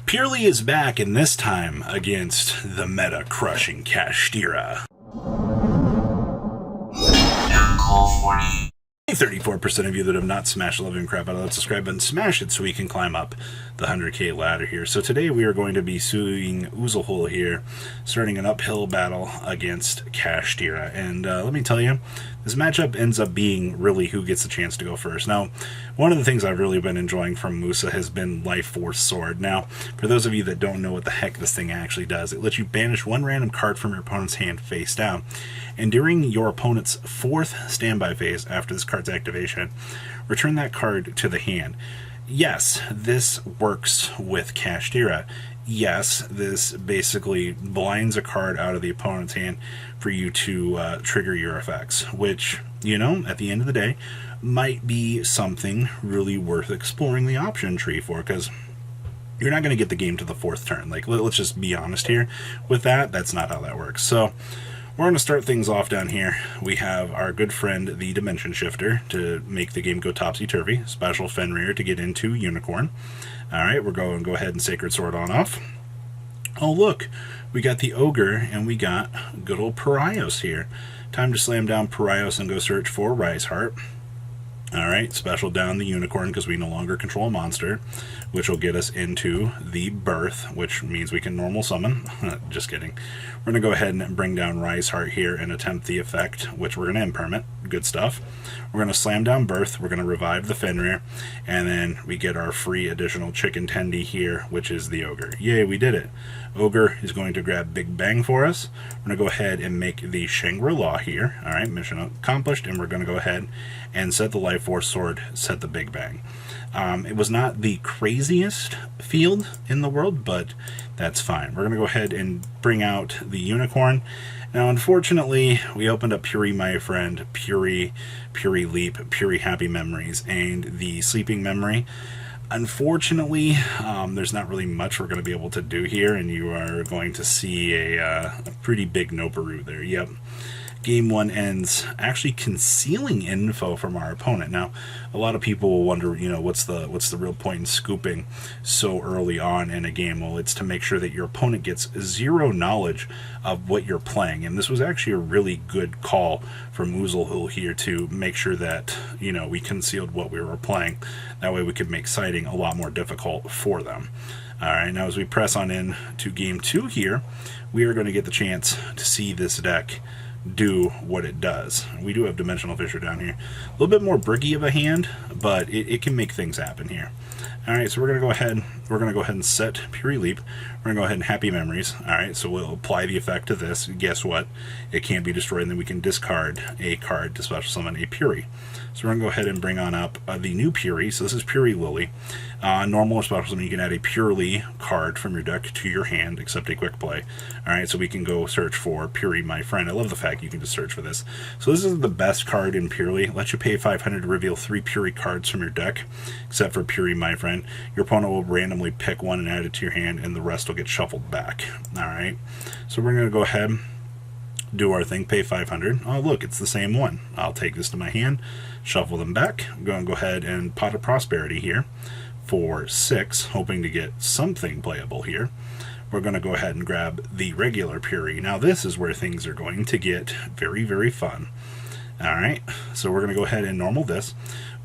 Purrely is back, and this time against the meta-crushing Kashtira. 34% of you that have not smashed the living crap out of that subscribe button, smash it so we can climb up the 100k ladder here. So today we are going to be suing Oozlehole here, starting an uphill battle against Kashtira. And let me tell you, this matchup ends up being really who gets the chance to go first. Now, one of the things I've really been enjoying from Musa has been Life Force Sword. Now, for those of you that don't know what the heck this thing actually does, it lets you banish one random card from your opponent's hand face down. And during your opponent's 4th standby phase after this card's activation, return that card to the hand. Yes, this works with Kashtira. Yes, this basically blinds a card out of the opponent's hand for you to trigger your effects, which, you know, at the end of the day, might be something really worth exploring the option tree for, because you're not going to get the game to the 4th turn. Like, let's just be honest here with that. That's not how that works. So we're going to start things off down here. We have our good friend, the Dimension Shifter, to make the game go topsy-turvy. Special Fenrir to get into Unicorn. Alright, we're going to go ahead and Sacred Sword on off. Oh, look, we got the Ogre, and we got good old Parios here. Time to slam down Parios and go search for Rise Heart. Alright, special down the Unicorn because we no longer control a monster, which will get us into the Birth, which means we can normal summon. Just kidding. We're going to go ahead and bring down Rise Heart here and attempt the effect, which we're going to impermanent. Good stuff. We're going to slam down Birth, we're going to revive the Fenrir, and then we get our free additional Chicken Tendy here, which is the Ogre. Yay, we did it. Ogre is going to grab Big Bang for us. We're going to go ahead and make the Shangri-La here. Alright, mission accomplished, and we're going to go ahead and set the Life Force Sword, set the Big Bang. It was not the craziest field in the world, but that's fine. We're going to go ahead and bring out the Unicorn. Now, unfortunately, we opened up Purrely, my friend, Purrely Leap, Purrely Happy Memories, and the Sleeping Memory. Unfortunately, there's not really much we're going to be able to do here, and you are going to see a pretty big Noparu there. Yep. Game 1 ends actually concealing info from our opponent. Now, a lot of people will wonder, you know, what's the real point in scooping so early on in a game? Well, it's to make sure that your opponent gets zero knowledge of what you're playing. And this was actually a really good call from Oozlehole here to make sure that, you know, we concealed what we were playing. That way we could make sighting a lot more difficult for them. Alright, now as we press on in to Game 2 here, we are going to get the chance to see this deck do what it does. We do have Dimensional Fissure down here. A little bit more bricky of a hand, but it can make things happen here. Alright, so we're going to go ahead and set Purrely Leap. We're going to go ahead and Happy Memories. Alright, so we'll apply the effect to this. Guess what? It can't be destroyed, and then we can discard a card to special summon a Purrely. So we're going to go ahead and bring on up the new Purrely. So this is Purrely Lily. Normal or special summon, you can add a Purrely card from your deck to your hand, except a quick play. Alright, so we can go search for Purrely, my friend. I love the fact you can just search for this. So this is the best card in Purrely. Lets you pay 500 to reveal 3 Purrely cards from your deck, except for Purrely, my friend. Your opponent will randomly pick one and add it to your hand, and the rest will get shuffled back. Alright, so we're going to go ahead, do our thing, pay 500. Oh, look, it's the same one. I'll take this to my hand, shuffle them back. I'm going to go ahead and Pot of Prosperity here for 6, hoping to get something playable here. We're going to go ahead and grab the regular Purrely. Now, this is where things are going to get very, very fun. Alright, so we're going to go ahead and normal this.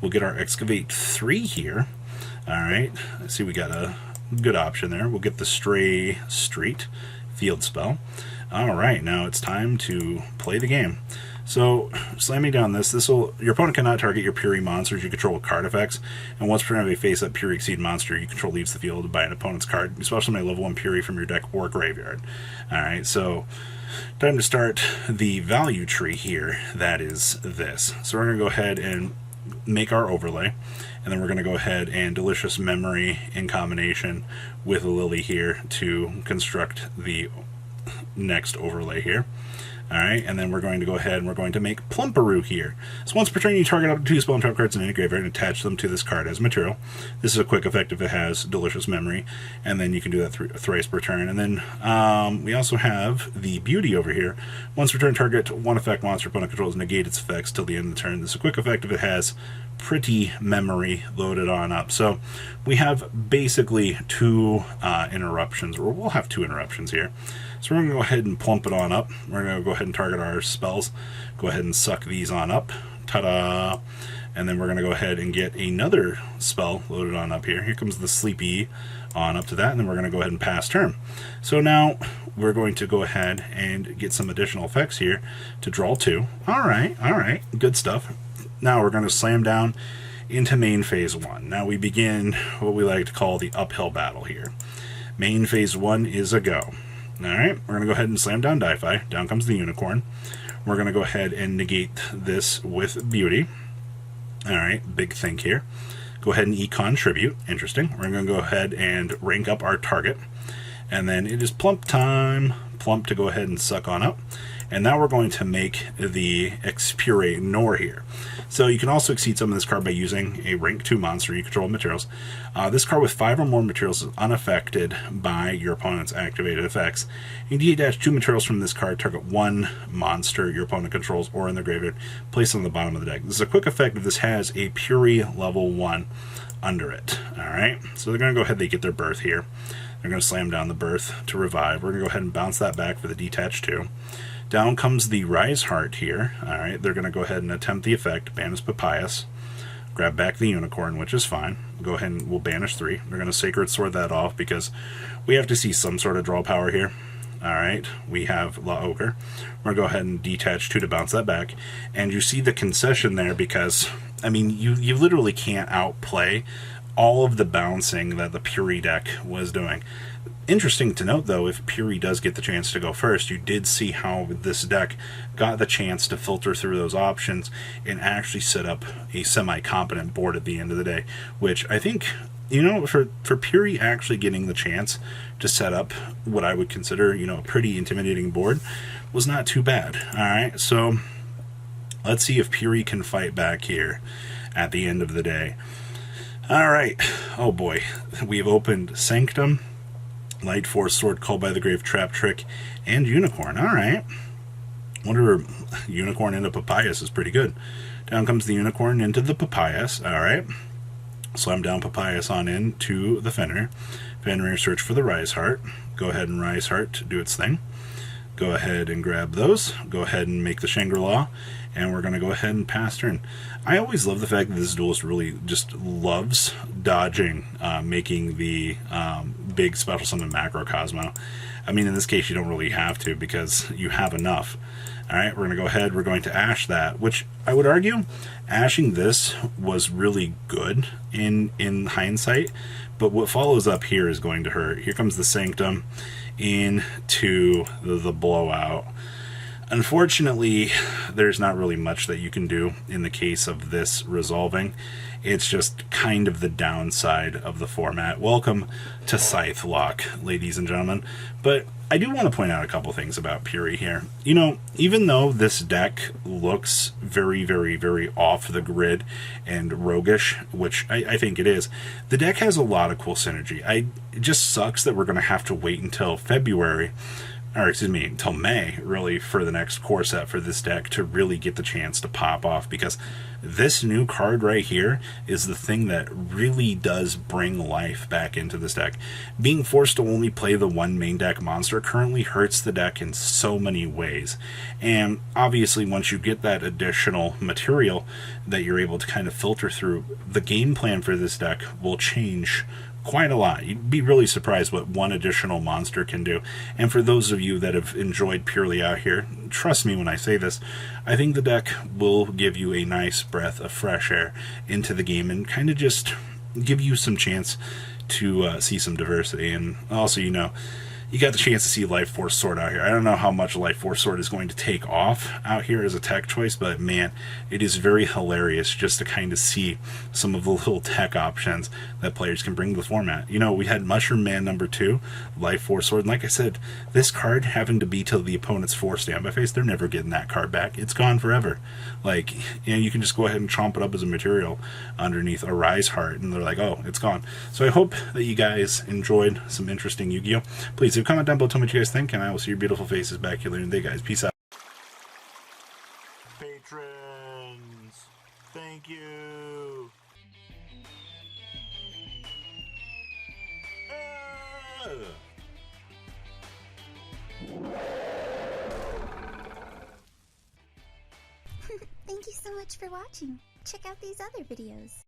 We'll get our Excavate 3 here. Alright, see, we got a good option there. We'll get the Stray Street field spell. Alright, now it's time to play the game. So, slamming down this will, your opponent cannot target your Purrely monsters you control with card effects, and once per turn of a face-up Purrely Exceed monster you control leaves the field by an opponent's card, especially my level 1 Purrely from your deck or graveyard. Alright, so time to start the value tree here. That is this. So we're going to go ahead and make our overlay, and then we're going to go ahead and Delicious Memory in combination with a Lily here to construct the next overlay here. Alright, and then we're going to go ahead and we're going to make Plumperoo here. So once per turn, you target up to 2 spell and trap cards in any graveyard and attach them to this card as material. This is a quick effect if it has Delicious Memory, and then you can do that thrice per turn. And then we also have the Beauty over here. Once per turn, target 1 effect monster opponent controls, negate its effects till the end of the turn. This is a quick effect if it has Pretty Memory loaded on up. So we have basically 2 interruptions, or we'll have 2 interruptions here. So we're going to go ahead and plump it on up. We're going to go ahead and target our spells. Go ahead and suck these on up. Ta-da! And then we're going to go ahead and get another spell loaded on up here. Here comes the Sleepy on up to that, and then we're going to go ahead and pass turn. So now we're going to go ahead and get some additional effects here to draw 2. Alright, good stuff. Now we're going to slam down into main phase 1. Now we begin what we like to call the uphill battle here. Main phase 1 is a go. Alright, we're going to go ahead and slam down Di-Fi. Down comes the Unicorn. We're going to go ahead and negate this with Beauty. Alright, big think here. Go ahead and Econ Tribute. Interesting. We're going to go ahead and rank up our target. And then it is Plump time. Plump to go ahead and suck on up. And now we're going to make the Expure here. So you can also exceed some of this card by using a rank 2 monster you control materials. This card with 5 or more materials is unaffected by your opponent's activated effects. You can detach 2 materials from this card, target 1 monster your opponent controls or in the graveyard, place it on the bottom of the deck. This is a quick effect if this has a Purrely level 1 under it. Alright, so they're going to go ahead and get their birth here. They're going to slam down the birth to revive. We're going to go ahead and bounce that back for the detach 2. Down comes the Rise Heart here. Alright, they're going to go ahead and attempt the effect, banish Papyrus, grab back the Unicorn, which is fine. We'll go ahead and we'll banish 3. They're going to Sacred Sword that off because we have to see some sort of draw power here. Alright, we have La Ochre. We're going to go ahead and detach 2 to bounce that back. And you see the concession there because, I mean, you literally can't outplay all of the bouncing that the Purrely deck was doing. Interesting to note, though, if Purrely does get the chance to go first, you did see how this deck got the chance to filter through those options and actually set up a semi-competent board at the end of the day, which I think, you know, for Purrely actually getting the chance to set up what I would consider, you know, a pretty intimidating board was not too bad. Alright, so let's see if Purrely can fight back here at the end of the day. Alright, oh boy, we've opened Sanctum, Light Force Sword, Called by the Grave, Trap Trick, and Unicorn. Alright. Wonder Unicorn into Papyrus is pretty good. Down comes the Unicorn into the Papyrus. Alright. Slam down Papyrus on in to the Fenrir. Fenrir search for the Rise Heart. Go ahead and Rise Heart to do its thing. Go ahead and grab those. Go ahead and make the Shangri-La. And we're going to go ahead and pass turn. I always love the fact that this duelist really just loves dodging, making the big special summon Macrocosmo. I mean, in this case, you don't really have to because you have enough. Alright, we're going to go ahead, we're going to ash that, which I would argue ashing this was really good in hindsight, but what follows up here is going to hurt. Here comes the Sanctum into the Blowout. Unfortunately, there's not really much that you can do in the case of this resolving. It's just kind of the downside of the format. Welcome to Scythe Lock, ladies and gentlemen. But I do want to point out a couple things about Purrely here. You know, even though this deck looks very, very, very off the grid and roguish, which I think it is, the deck has a lot of cool synergy. It just sucks that we're going to have to wait until February, or excuse me, until May, really, for the next core set for this deck to really get the chance to pop off, because this new card right here is the thing that really does bring life back into this deck. Being forced to only play the one main deck monster currently hurts the deck in so many ways, and obviously once you get that additional material that you're able to kind of filter through, the game plan for this deck will change quite a lot. You'd be really surprised what one additional monster can do. And for those of you that have enjoyed Purrely out here, trust me when I say this, I think the deck will give you a nice breath of fresh air into the game and kind of just give you some chance to see some diversity. And also, you know, you got the chance to see Life Force Sword out here. I don't know how much Life Force Sword is going to take off out here as a tech choice, but man, it is very hilarious just to kind of see some of the little tech options that players can bring to the format. You know, we had Mushroom Man number 2, Life Force Sword, and like I said, this card having to be till the opponent's 4 standby phase, they're never getting that card back. It's gone forever. Like, you know, you can just go ahead and chomp it up as a material underneath a Rise Heart, and they're like, oh, it's gone. So I hope that you guys enjoyed some interesting Yu-Gi-Oh! Please leave a comment down below, tell me what you guys think, and I will see your beautiful faces back here later in the day, guys. Peace out. Patrons, thank you. Thank you so much for watching. Check out these other videos.